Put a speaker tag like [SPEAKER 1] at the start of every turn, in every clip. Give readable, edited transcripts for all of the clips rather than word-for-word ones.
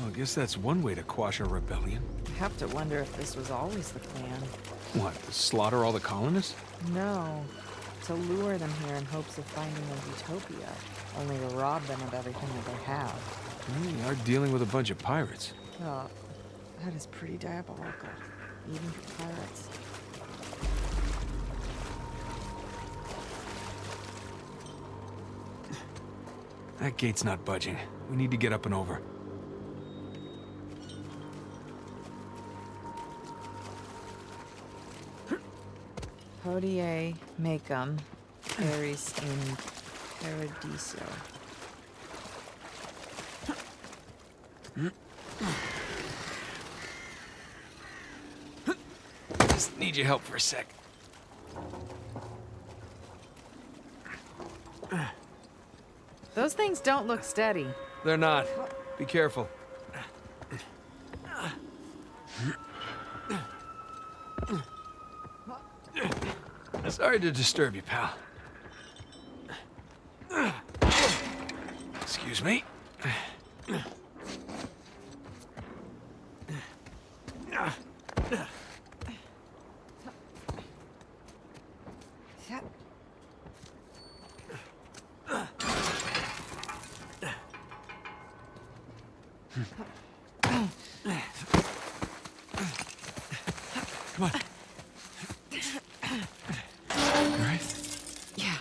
[SPEAKER 1] I guess that's one way to quash a rebellion.
[SPEAKER 2] I have to wonder if this was always the plan.
[SPEAKER 1] What, to slaughter all the colonists?
[SPEAKER 2] No, to lure them here in hopes of finding a utopia, only to rob them of everything that they have.
[SPEAKER 1] Well, you are dealing with a bunch of pirates.
[SPEAKER 2] Oh, that is pretty diabolical, even for pirates.
[SPEAKER 1] That gate's not budging. We need to get up and over.
[SPEAKER 2] Hodie Macum, Ares in Paradiso.
[SPEAKER 1] Just need your help for a sec.
[SPEAKER 2] Those things don't look steady.
[SPEAKER 1] They're not. Be careful. Sorry to disturb you, pal. Excuse me. Come on. All right?
[SPEAKER 2] Yeah.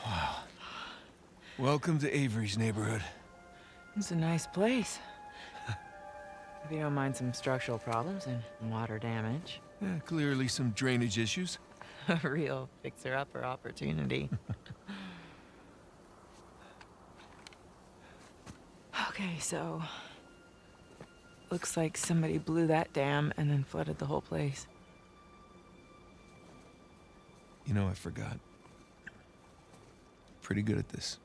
[SPEAKER 1] Wow. Welcome to Avery's neighborhood.
[SPEAKER 2] It's a nice place. If you don't mind some structural problems and water damage.
[SPEAKER 1] Yeah, clearly some drainage issues.
[SPEAKER 2] A real fixer-upper opportunity. Okay, so... looks like somebody blew that dam and then flooded the whole place.
[SPEAKER 1] You know, I forgot. Pretty good at this.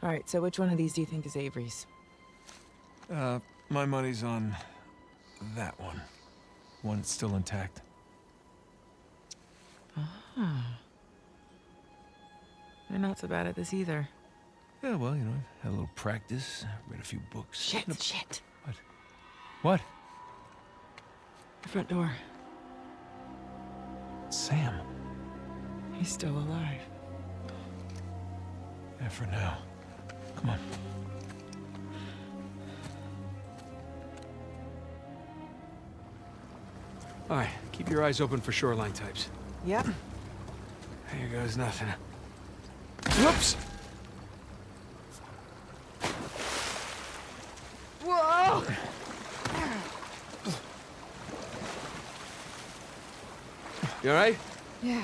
[SPEAKER 2] All right, so which one of these do you think is Avery's?
[SPEAKER 1] My money's on that one. One that's still intact.
[SPEAKER 2] Ah. They're not so bad at this either.
[SPEAKER 1] Yeah, well, you know, I've had a little practice, read a few books.
[SPEAKER 2] Shit.
[SPEAKER 1] What? What?
[SPEAKER 2] The front door.
[SPEAKER 1] Sam.
[SPEAKER 2] He's still alive.
[SPEAKER 1] Yeah, for now. Come on. All right, keep your eyes open for shoreline types.
[SPEAKER 2] Yep.
[SPEAKER 1] Here goes nothing. Whoops!
[SPEAKER 2] Whoa!
[SPEAKER 1] You all right?
[SPEAKER 2] Yeah.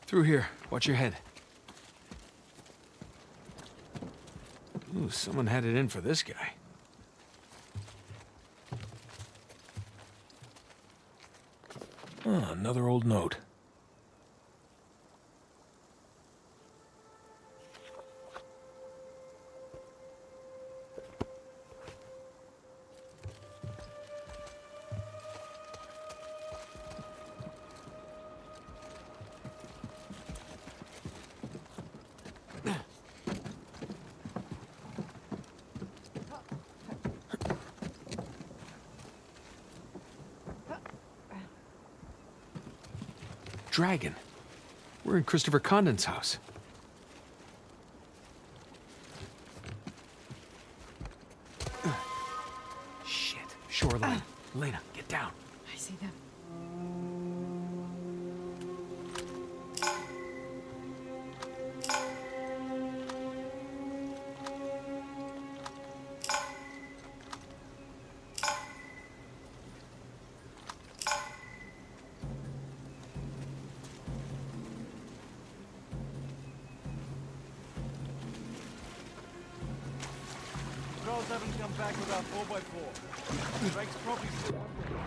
[SPEAKER 1] Through here. Watch your head. Ooh, someone had it in for this guy. Oh, another old note. Dragon. We're in Christopher Condon's house. Shit. Shoreline. Lena, get down.
[SPEAKER 2] I see them.
[SPEAKER 3] haven't come back with our 4x4. Drake's probably still out there.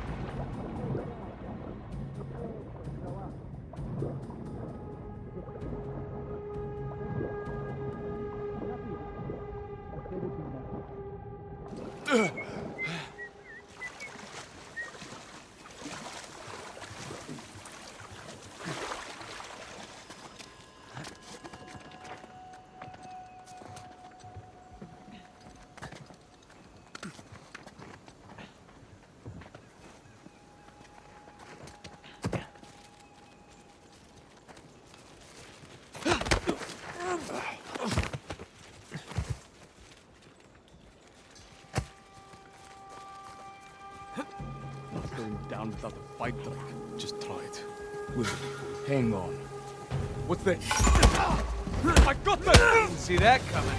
[SPEAKER 3] Going down without a fight, Drake.
[SPEAKER 4] Just try it. Will, hang on. What's that?
[SPEAKER 3] I got that!
[SPEAKER 1] Didn't see that coming.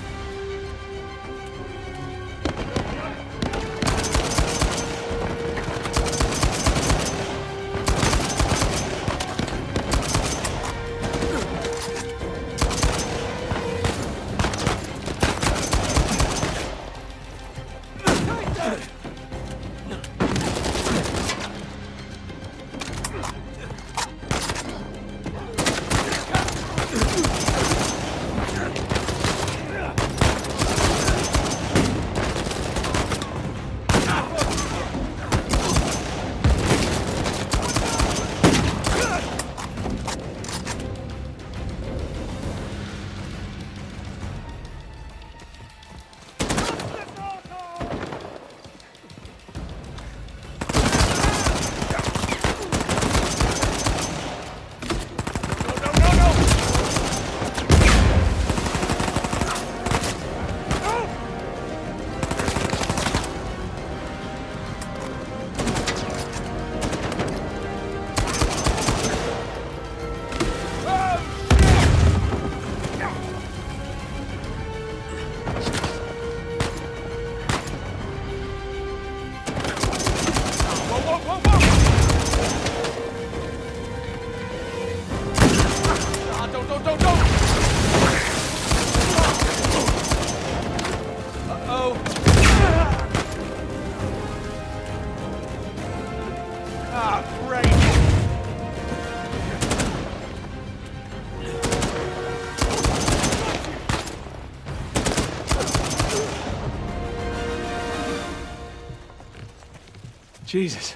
[SPEAKER 1] Jesus.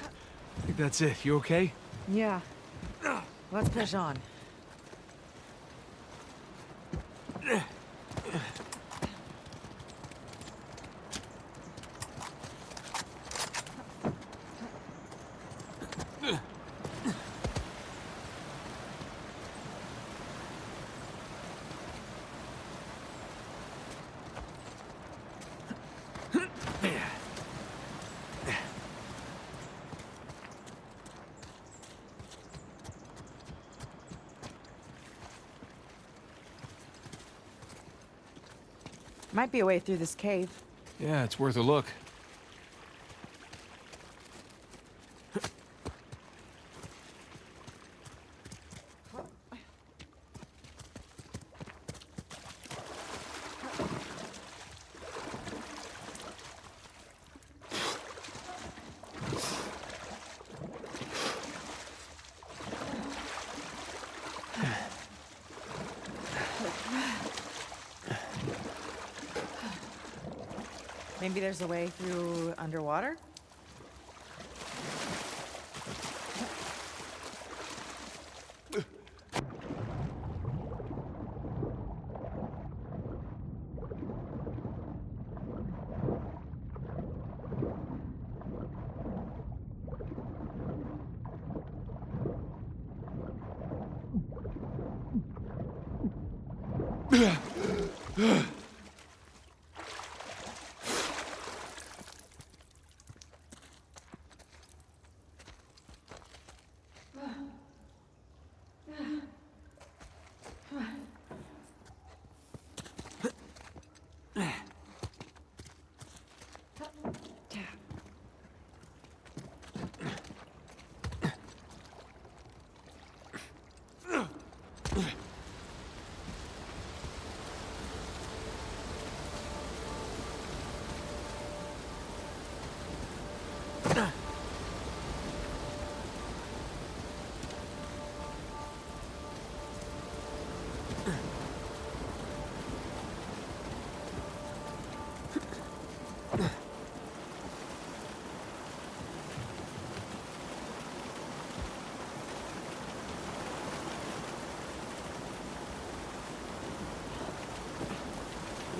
[SPEAKER 1] I think that's it. You okay?
[SPEAKER 2] Yeah. Let's push on. Might be a way through this cave.
[SPEAKER 1] Yeah, it's worth a look.
[SPEAKER 2] Maybe there's a way through underwater?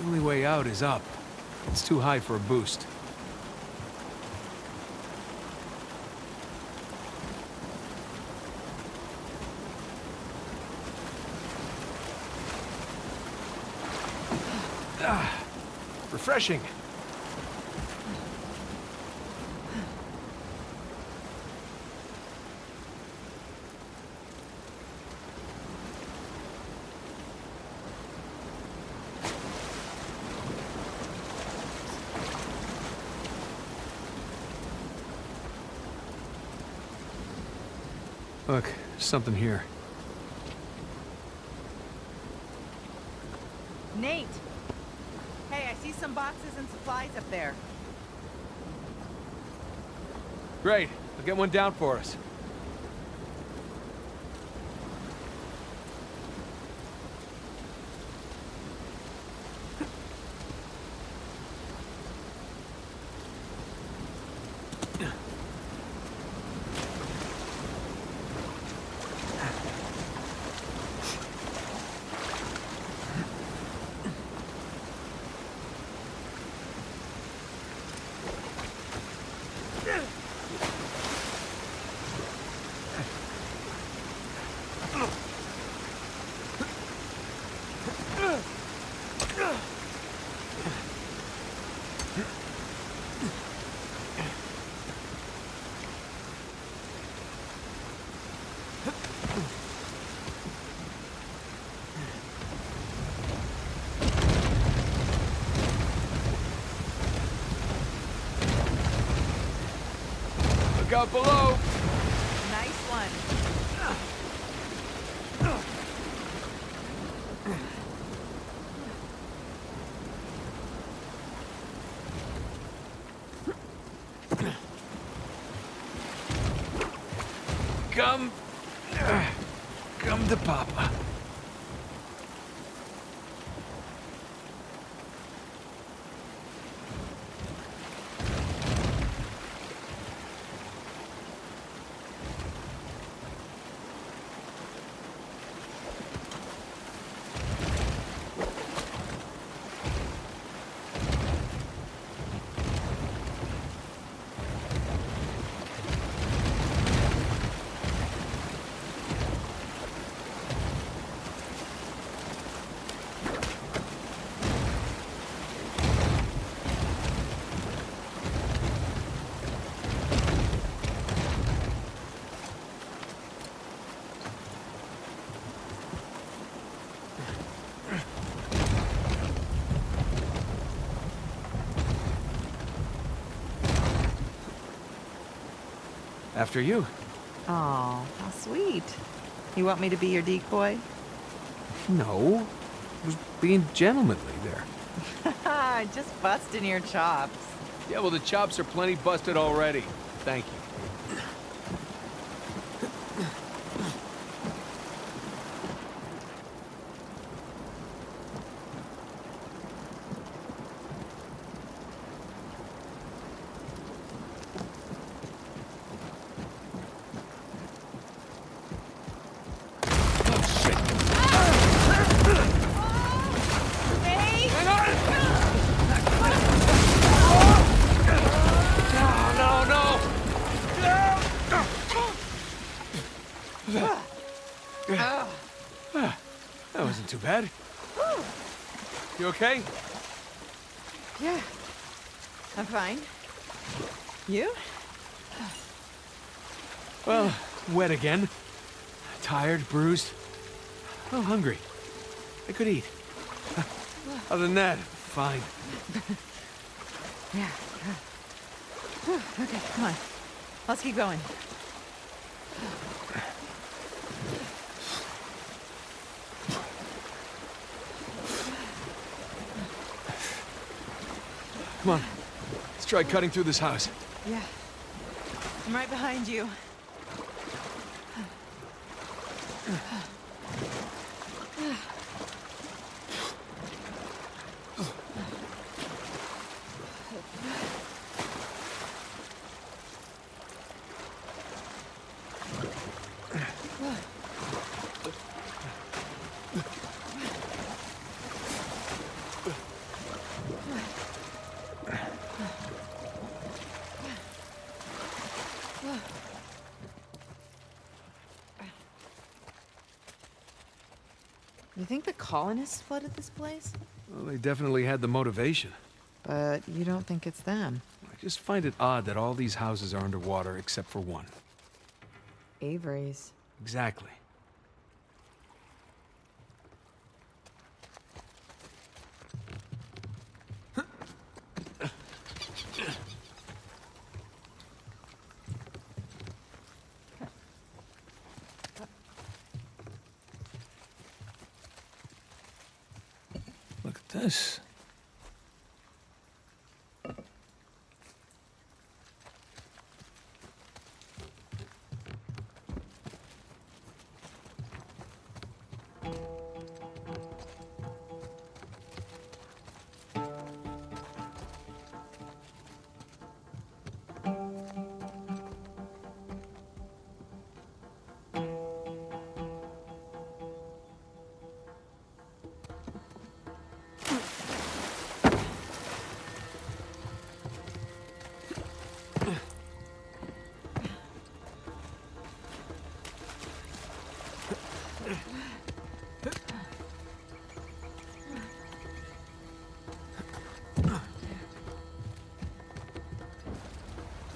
[SPEAKER 1] The only way out is up. It's too high for a boost. Ah, refreshing. Look, something here.
[SPEAKER 2] Nate! Hey, I see some boxes and supplies up there.
[SPEAKER 1] Great. I'll get one down for us. Look out below!
[SPEAKER 2] Nice one.
[SPEAKER 1] Come to Papa. After you.
[SPEAKER 2] Oh, how sweet. You want me to be your decoy?
[SPEAKER 1] No. I was being gentlemanly there.
[SPEAKER 2] Just busting your chops.
[SPEAKER 1] Yeah, well, the chops are plenty busted already. Thank you. That wasn't too bad. You okay?
[SPEAKER 2] Yeah, I'm fine. You?
[SPEAKER 1] Well, wet again. Tired, bruised. Oh, hungry. I could eat. Other than that, fine.
[SPEAKER 2] Yeah. Okay, come on. Let's keep going.
[SPEAKER 1] Come on. Let's try cutting through this house.
[SPEAKER 2] Yeah. I'm right behind you. You think the colonists flooded this place?
[SPEAKER 1] Well, they definitely had the motivation.
[SPEAKER 2] But you don't think it's them?
[SPEAKER 1] I just find it odd that all these houses are underwater except for one.
[SPEAKER 2] Avery's.
[SPEAKER 1] Exactly. Look at this.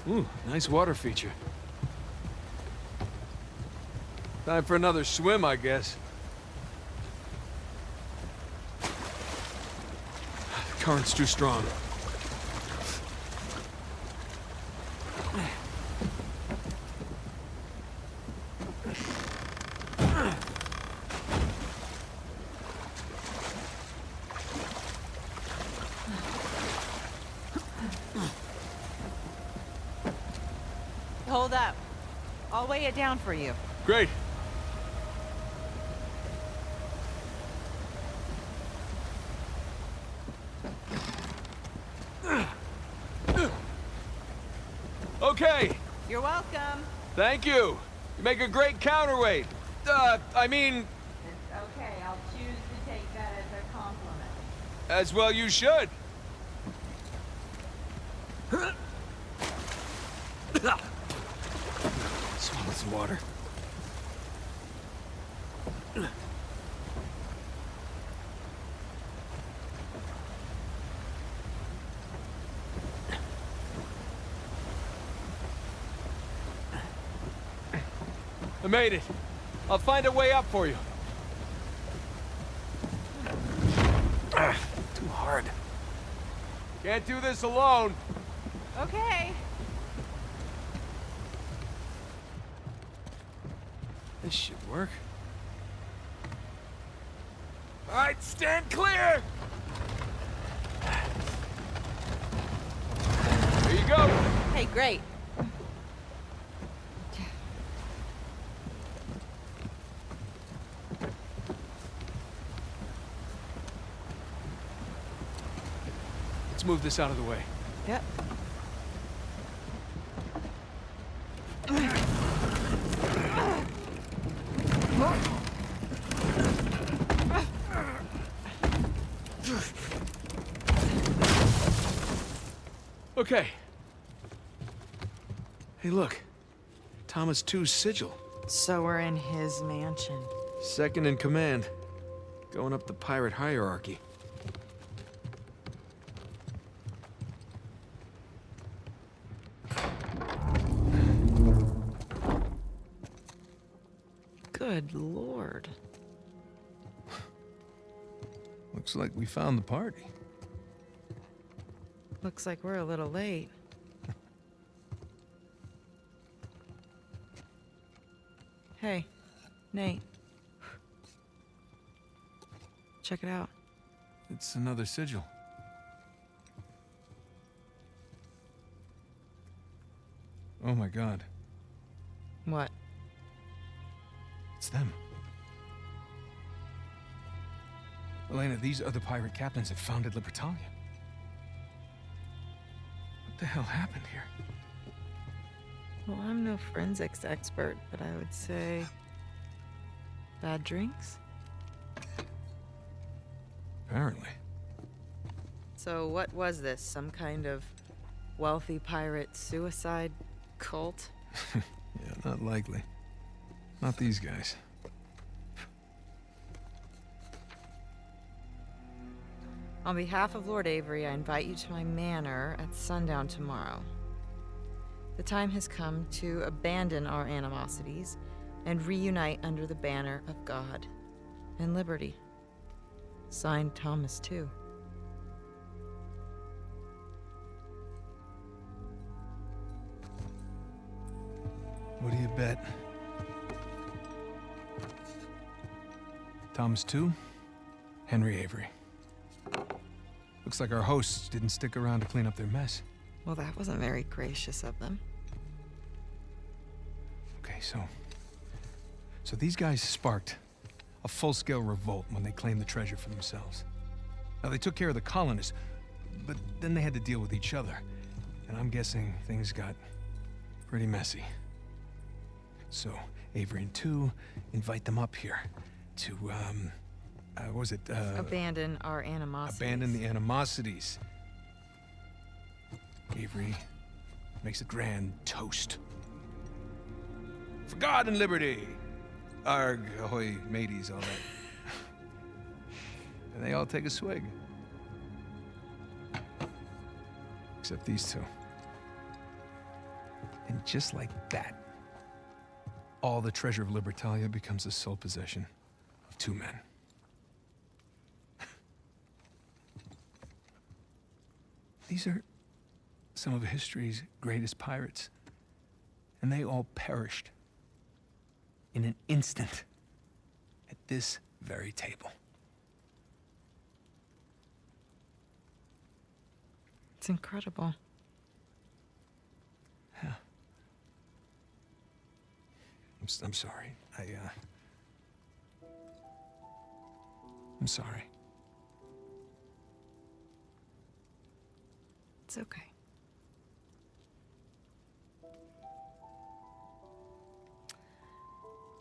[SPEAKER 1] Ooh, nice water feature. Time for another swim, I guess. The current's too strong.
[SPEAKER 2] Hold up. I'll weigh it down for you.
[SPEAKER 1] Great. Okay.
[SPEAKER 2] You're welcome.
[SPEAKER 1] Thank you. You make a great counterweight. I mean,
[SPEAKER 2] It's okay. I'll choose to take that as a compliment.
[SPEAKER 1] as well you should. Swallow some water. I made it. I'll find a way up for you. Too hard. Can't do this alone.
[SPEAKER 2] Okay.
[SPEAKER 1] This should work. All right, stand clear. Here you go.
[SPEAKER 2] Hey, great.
[SPEAKER 1] Let's move this out of the way.
[SPEAKER 2] Yep.
[SPEAKER 1] Okay. Hey, look. Thomas II's sigil.
[SPEAKER 2] So we're in his mansion.
[SPEAKER 1] Second in command. Going up the pirate hierarchy.
[SPEAKER 2] Good lord.
[SPEAKER 1] Looks like we found the party.
[SPEAKER 2] Looks like we're a little late. Hey, Nate. Check it out.
[SPEAKER 1] It's another sigil. Oh my god.
[SPEAKER 2] What?
[SPEAKER 1] It's them. Elena, these other pirate captains have founded Libertalia. What the hell happened here?
[SPEAKER 2] Well, I'm no forensics expert, but I would say... bad drinks?
[SPEAKER 1] Apparently.
[SPEAKER 2] So what was this? Some kind of wealthy pirate suicide cult?
[SPEAKER 1] Yeah, not likely. Not these guys.
[SPEAKER 2] On behalf of Lord Avery, I invite you to my manor at sundown tomorrow. The time has come to abandon our animosities and reunite under the banner of God and liberty. Signed, Thomas, too.
[SPEAKER 1] What do you bet? Thomas 2, Henry Avery. Looks like our hosts didn't stick around to clean up their mess.
[SPEAKER 2] Well, that wasn't very gracious of them.
[SPEAKER 1] Okay, so these guys sparked a full-scale revolt when they claimed the treasure for themselves. Now, they took care of the colonists, but then they had to deal with each other. And I'm guessing things got pretty messy. So, Avery and 2 invite them up here to, what was it?
[SPEAKER 2] Abandon our animosities.
[SPEAKER 1] Abandon the animosities. Avery makes a grand toast. For God and liberty! Arg, ahoy, mateys, all that. And they all take a swig. Except these two. And just like that, all the treasure of Libertalia becomes the sole possession of 2 men. These are some of history's greatest pirates, and they all perished in an instant at this very table.
[SPEAKER 2] It's incredible.
[SPEAKER 1] Yeah. I'm sorry. I'm sorry.
[SPEAKER 2] It's okay.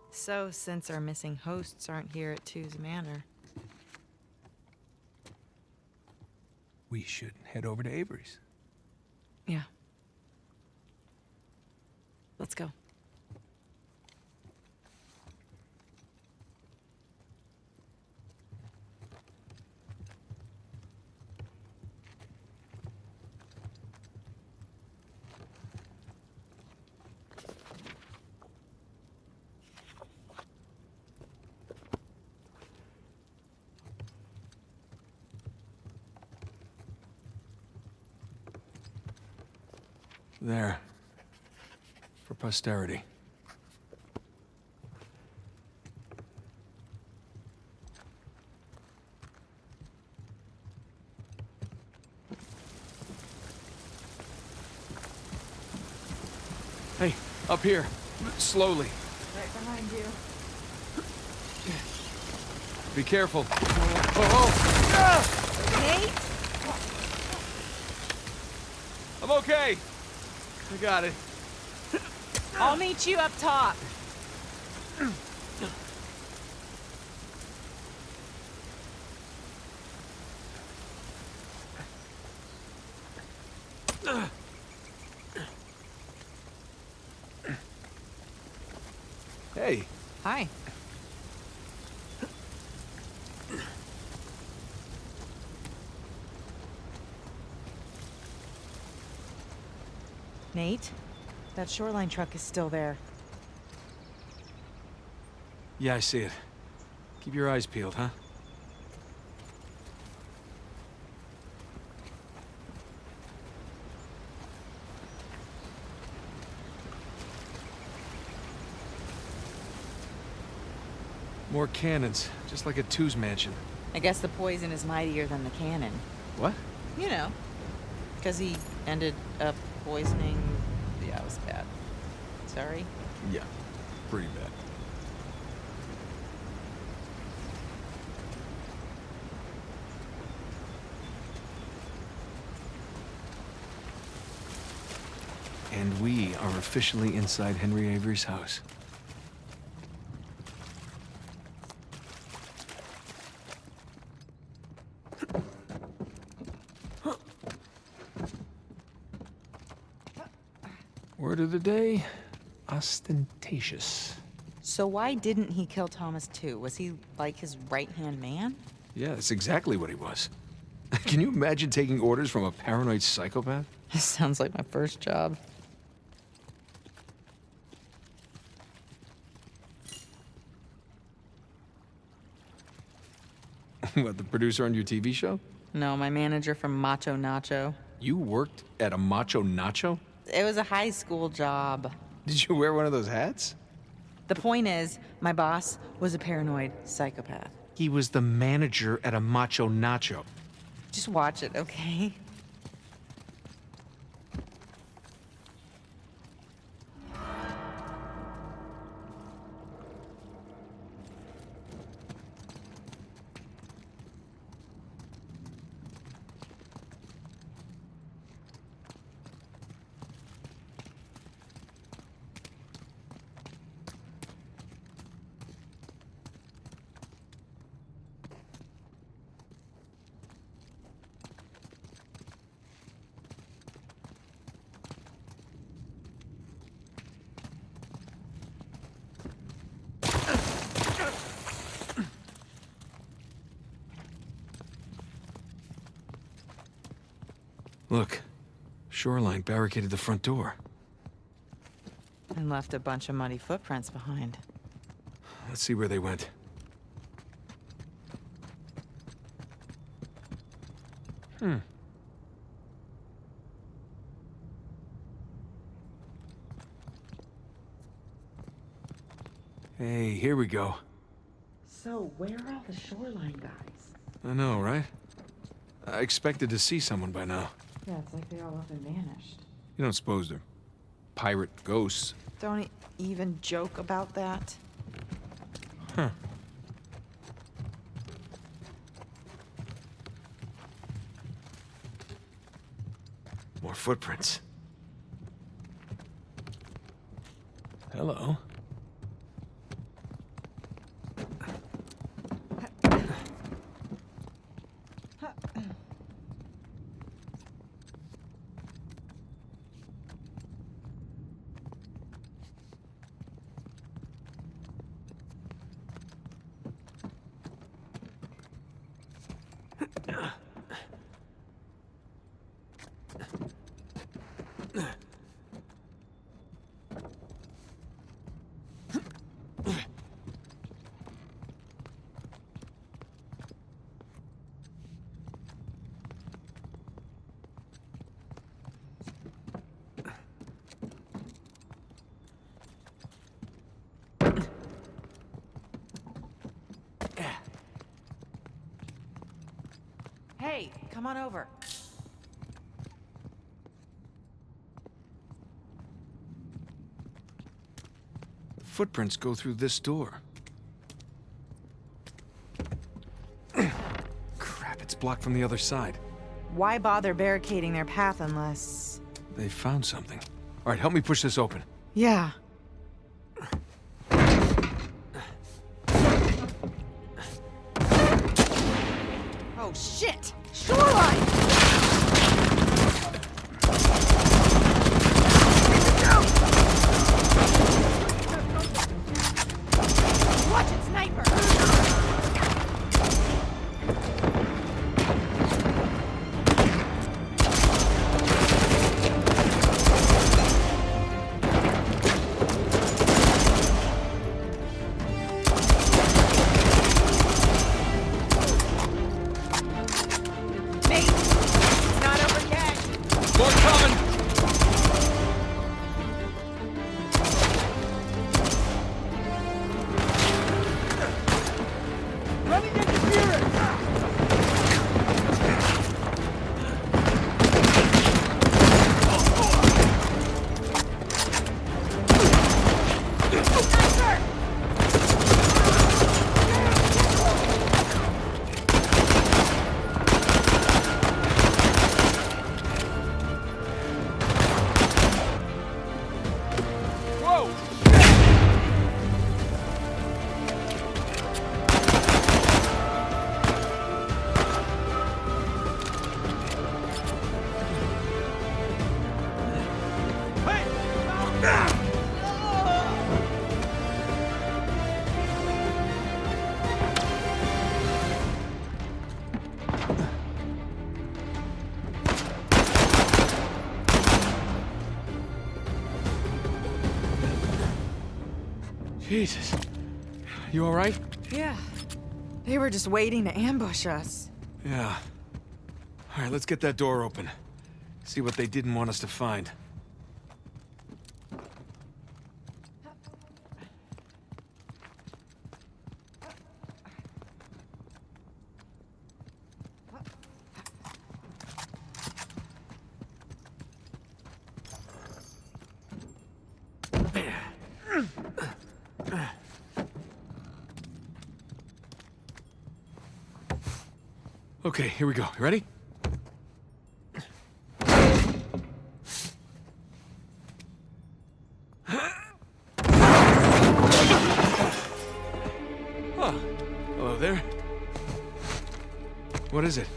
[SPEAKER 2] So, since our missing hosts aren't here at Two's Manor,
[SPEAKER 1] We should head over to Avery's.
[SPEAKER 2] yeah. Let's go.
[SPEAKER 1] There. For posterity. Hey, up here. Slowly.
[SPEAKER 2] Right behind you.
[SPEAKER 1] Be careful. Oh! Ah!
[SPEAKER 2] Nate?
[SPEAKER 1] I'm okay. I got it.
[SPEAKER 2] I'll meet you up top.
[SPEAKER 1] Hey.
[SPEAKER 2] Hi. Nate, that shoreline truck is still there.
[SPEAKER 1] Yeah, I see it. Keep your eyes peeled, huh? More cannons, just like at Two's mansion.
[SPEAKER 2] I guess the poison is mightier than the cannon.
[SPEAKER 1] What?
[SPEAKER 2] You know, because he ended up poisoning... Yeah, it was bad. Sorry?
[SPEAKER 1] Yeah, pretty bad. And we are officially inside Henry Avery's house. Word of the day, ostentatious.
[SPEAKER 2] So why didn't he kill Thomas too? Was he like his right-hand man?
[SPEAKER 1] Yeah, that's exactly what he was. Can you imagine taking orders from a paranoid psychopath?
[SPEAKER 2] This sounds like my first job.
[SPEAKER 1] What, the producer on your TV show?
[SPEAKER 2] No, my manager from Macho Nacho.
[SPEAKER 1] You worked at a Macho Nacho?
[SPEAKER 2] It was a high school job.
[SPEAKER 1] Did you wear one of those hats?
[SPEAKER 2] The point is, my boss was a paranoid psychopath.
[SPEAKER 1] He was the manager at a Macho Nacho.
[SPEAKER 2] Just watch it, okay?
[SPEAKER 1] Look, shoreline barricaded the front door.
[SPEAKER 2] And left a bunch of muddy footprints behind.
[SPEAKER 1] Let's see where they went. Hey, here we go.
[SPEAKER 2] So, where are all the shoreline guys?
[SPEAKER 1] I know, right? I expected to see someone by now.
[SPEAKER 2] Yeah, it's like they all up and vanished.
[SPEAKER 1] You don't suppose they're pirate ghosts?
[SPEAKER 2] Don't even joke about that.
[SPEAKER 1] Huh. More footprints. Hello.
[SPEAKER 2] Hey, come on over.
[SPEAKER 1] The footprints go through this door. Crap, it's blocked from the other side.
[SPEAKER 2] Why bother barricading their path unless...
[SPEAKER 1] They found something. All right, help me push this open.
[SPEAKER 2] Yeah. Oh, shit! Shoreline! Watch it, sniper! Mate!
[SPEAKER 1] Jesus. You all right?
[SPEAKER 2] Yeah. They were just waiting to ambush us.
[SPEAKER 1] Yeah. All right, let's get that door open. See what they didn't want us to find. Okay, here we go. You ready? Oh, hello there. What is it?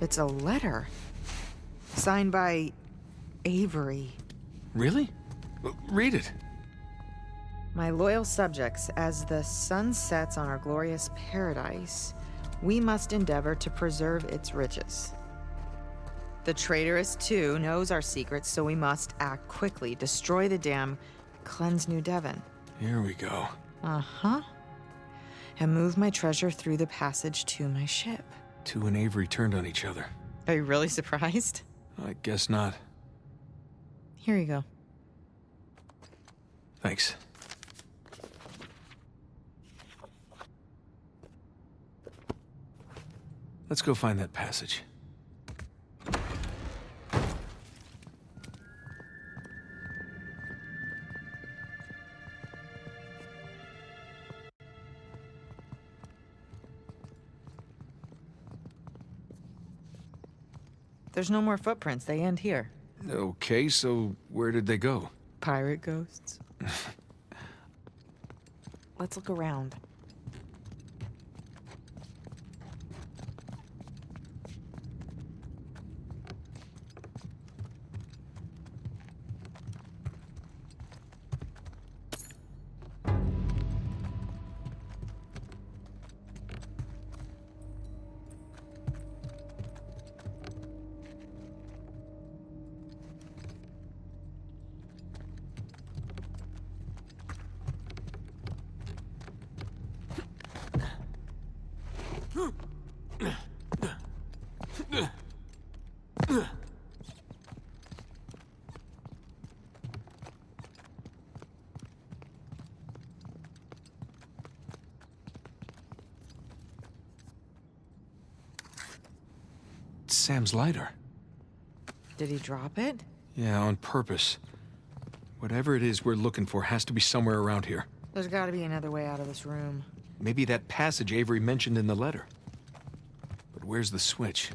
[SPEAKER 2] It's a letter. Signed by Avery.
[SPEAKER 1] Really? Read it.
[SPEAKER 2] My loyal subjects, as the sun sets on our glorious paradise, we must endeavor to preserve its riches. The traitorous, too, knows our secrets, so we must act quickly, destroy the dam, cleanse New Devon.
[SPEAKER 1] Here we go.
[SPEAKER 2] Uh-huh. And move my treasure through the passage to my ship.
[SPEAKER 1] Two and Avery turned on each other.
[SPEAKER 2] Are you really surprised?
[SPEAKER 1] I guess not.
[SPEAKER 2] Here you go.
[SPEAKER 1] Thanks. Let's go find that passage.
[SPEAKER 2] There's no more footprints. They end here.
[SPEAKER 1] Okay, so where did they go?
[SPEAKER 2] Pirate ghosts. Let's look around.
[SPEAKER 1] Sam's lighter.
[SPEAKER 2] Did he drop it?
[SPEAKER 1] Yeah, on purpose. Whatever it is we're looking for has to be somewhere around here.
[SPEAKER 2] There's gotta be another way out of this room.
[SPEAKER 1] Maybe that passage Avery mentioned in the letter. But where's the switch?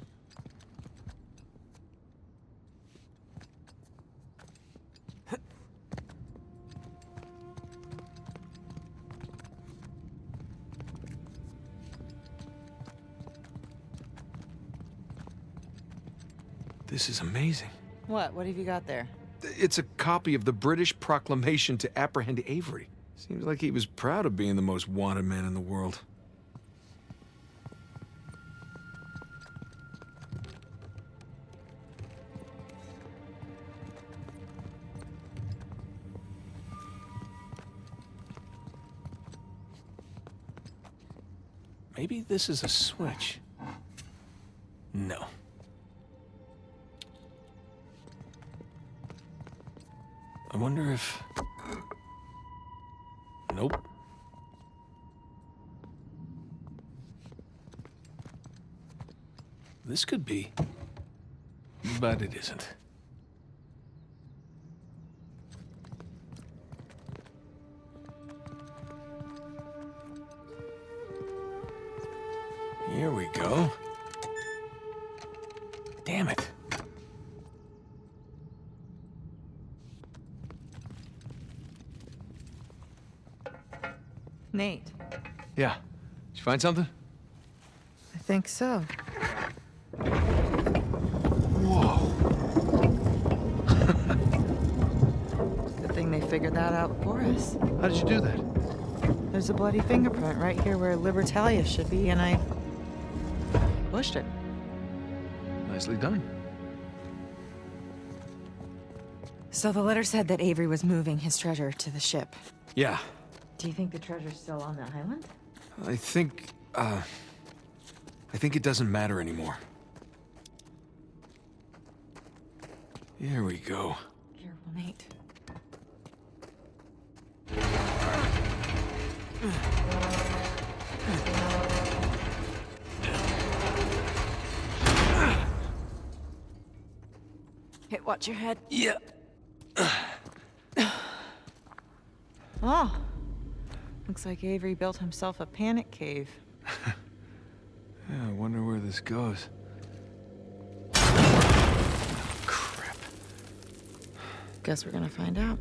[SPEAKER 1] This is amazing.
[SPEAKER 2] What? What have you got there?
[SPEAKER 1] It's a copy of the British proclamation to apprehend Avery. Seems like he was proud of being the most wanted man in the world. Maybe this is a switch. No. I wonder if... Nope. This could be, but it isn't. Here we go. Damn it.
[SPEAKER 2] Nate.
[SPEAKER 1] Yeah. Did you find something?
[SPEAKER 2] I think so.
[SPEAKER 1] Whoa.
[SPEAKER 2] Good thing they figured that out for us.
[SPEAKER 1] How did you do that?
[SPEAKER 2] There's a bloody fingerprint right here where Libertalia should be, and I pushed it.
[SPEAKER 1] Nicely done.
[SPEAKER 2] So the letter said that Avery was moving his treasure to the ship.
[SPEAKER 1] Yeah.
[SPEAKER 2] Do you think the treasure's still on the island?
[SPEAKER 1] I think it doesn't matter anymore. Here we go.
[SPEAKER 2] Careful, Nate. Hey, watch your head.
[SPEAKER 1] Yeah.
[SPEAKER 2] Oh. Looks like Avery built himself a panic cave.
[SPEAKER 1] Yeah, I wonder where this goes. Crap.
[SPEAKER 2] Guess we're gonna find out.